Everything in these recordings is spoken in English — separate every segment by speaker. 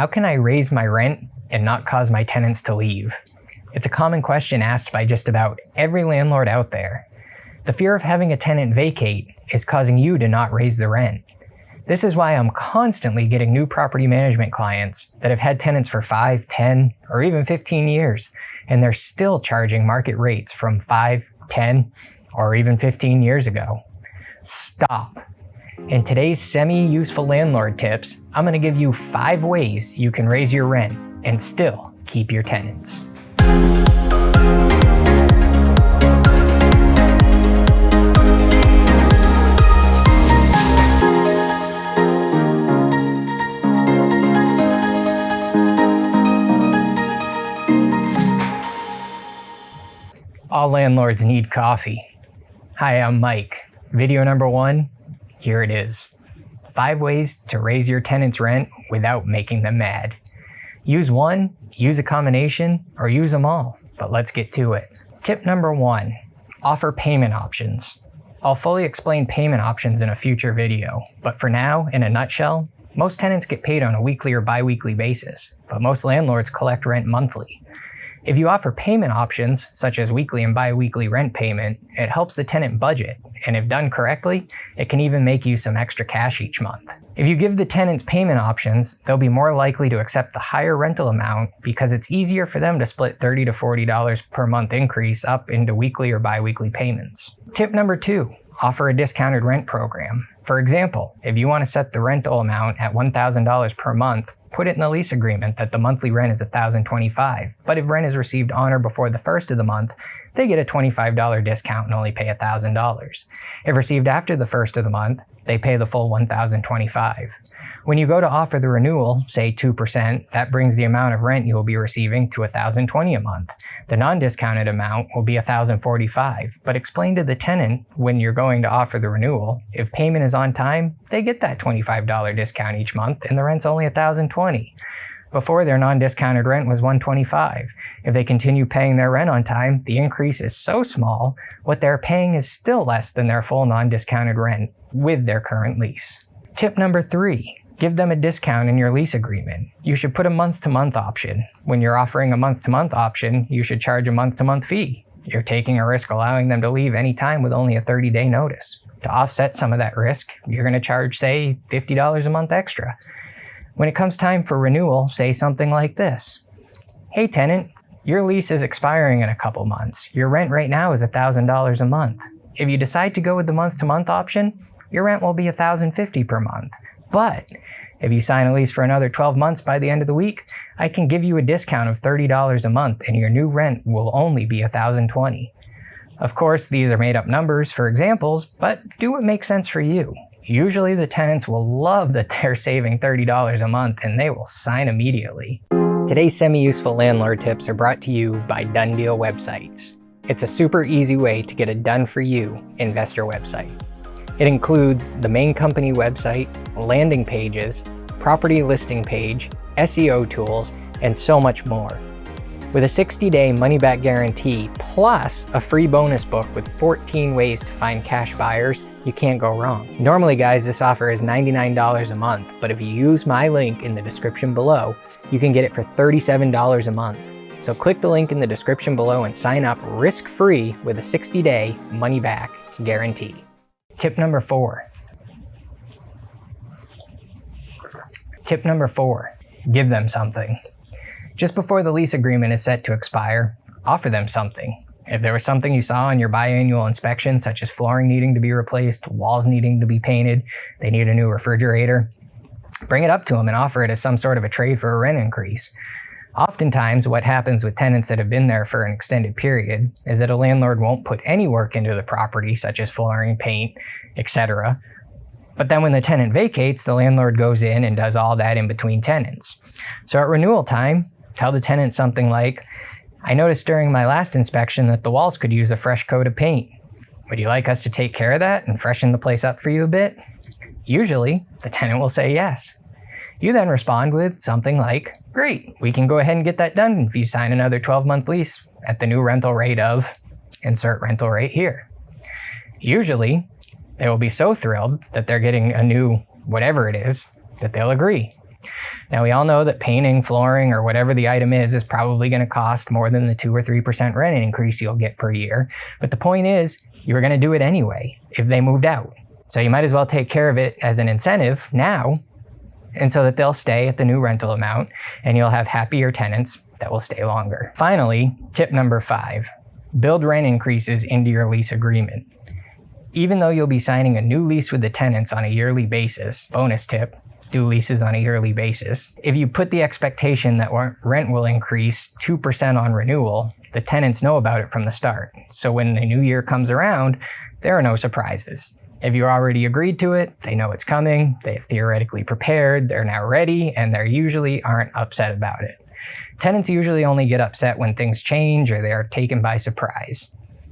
Speaker 1: How can I raise my rent and not cause my tenants to leave? It's a common question asked by just about every landlord out there. The fear of having a tenant vacate is causing you to not raise the rent. This is why I'm constantly getting new property management clients that have had tenants for 5, 10, or even 15 years, and they're still charging market rates from 5, 10, or even 15 years ago. Stop. In today's semi-useful landlord tips, I'm going to give you 5 ways you can raise your rent and still keep your tenants. All landlords need coffee. Hi, I'm Mike. Video number 1, here it is. 5 ways to raise your tenant's rent without making them mad. Use one, use a combination, or use them all, but let's get to it. Tip number 1, offer payment options. I'll fully explain payment options in a future video, but for now, in a nutshell, most tenants get paid on a weekly or bi-weekly basis, but most landlords collect rent monthly. If you offer payment options, such as weekly and bi-weekly rent payment, it helps the tenant budget, and if done correctly, it can even make you some extra cash each month. If you give the tenants payment options, they'll be more likely to accept the higher rental amount because it's easier for them to split $30 to $40 per month increase up into weekly or bi-weekly payments. Tip number 2, offer a discounted rent program. For example, if you want to set the rental amount at $1,000 per month, put it in the lease agreement that the monthly rent is $1,025, but if rent is received on or before the first of the month, they get a $25 discount and only pay $1,000. If received after the first of the month, they pay the full $1,025. When you go to offer the renewal, say 2%, that brings the amount of rent you will be receiving to $1,020 a month. The non-discounted amount will be $1,045, but explain to the tenant when you're going to offer the renewal, if payment is on time, they get that $25 discount each month and the rent's only $1,020. Before, their non-discounted rent was $125. If they continue paying their rent on time, the increase is so small, what they're paying is still less than their full non-discounted rent with their current lease. Tip number 3, give them a discount in your lease agreement. You should put a month-to-month option. When you're offering a month-to-month option, you should charge a month-to-month fee. You're taking a risk allowing them to leave anytime with only a 30-day notice. To offset some of that risk, you're going to charge, say, $50 a month extra. When it comes time for renewal, say something like this. Hey tenant, your lease is expiring in a couple months. Your rent right now is $1,000 a month. If you decide to go with the month-to-month option, your rent will be $1,050 per month. But if you sign a lease for another 12 months by the end of the week, I can give you a discount of $30 a month and your new rent will only be $1,020. Of course, these are made up numbers for examples, but do what makes sense for you. Usually the tenants will love that they're saving $30 a month and they will sign immediately. Today's semi-useful landlord tips are brought to you by Done Deal Websites. It's a super easy way to get a done-for-you investor website. It includes the main company website, landing pages, property listing page, SEO tools, and so much more. With a 60-day money-back guarantee plus a free bonus book with 14 ways to find cash buyers, you can't go wrong. Normally, guys, this offer is $99 a month, but if you use my link in the description below, you can get it for $37 a month. So click the link in the description below and sign up risk-free with a 60-day money-back guarantee. Tip number 4. Tip number 4, give them something. Just before the lease agreement is set to expire, offer them something. If there was something you saw in your biannual inspection, such as flooring needing to be replaced, walls needing to be painted, they need a new refrigerator, bring it up to them and offer it as some sort of a trade for a rent increase. Oftentimes, what happens with tenants that have been there for an extended period is that a landlord won't put any work into the property, such as flooring, paint, etc. But then when the tenant vacates, the landlord goes in and does all that in between tenants. So at renewal time, tell the tenant something like, I noticed during my last inspection that the walls could use a fresh coat of paint. Would you like us to take care of that and freshen the place up for you a bit? Usually, the tenant will say yes. You then respond with something like, great, we can go ahead and get that done if you sign another 12-month lease at the new rental rate of, insert rental rate here. Usually, they will be so thrilled that they're getting a new whatever it is that they'll agree. Now, we all know that painting, flooring, or whatever the item is probably going to cost more than the 2 or 3% rent increase you'll get per year. But the point is, you were going to do it anyway if they moved out. So you might as well take care of it as an incentive now, and so that they'll stay at the new rental amount, and you'll have happier tenants that will stay longer. Finally, tip number 5, build rent increases into your lease agreement. Even though you'll be signing a new lease with the tenants on a yearly basis, bonus tip, do leases on a yearly basis. If you put the expectation that rent will increase 2% on renewal, the tenants know about it from the start. So when the new year comes around, there are no surprises. If you already agreed to it, they know it's coming, they have theoretically prepared, they're now ready, and they usually aren't upset about it. Tenants usually only get upset when things change or they are taken by surprise.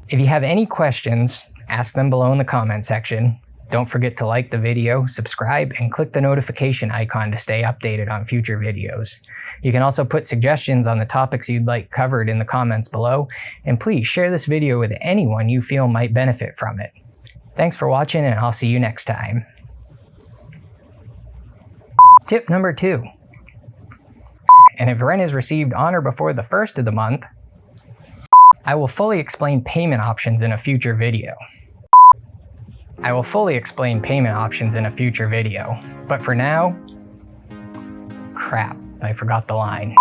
Speaker 1: If you have any questions, ask them below in the comment section. Don't forget to like the video, subscribe, and click the notification icon to stay updated on future videos. You can also put suggestions on the topics you'd like covered in the comments below, and please share this video with anyone you feel might benefit from it. Thanks for watching, and I'll see you next time. Tip number 2. And if rent is received on or before the 1st of the month, I will fully explain payment options in a future video. But for now, crap, I forgot the line.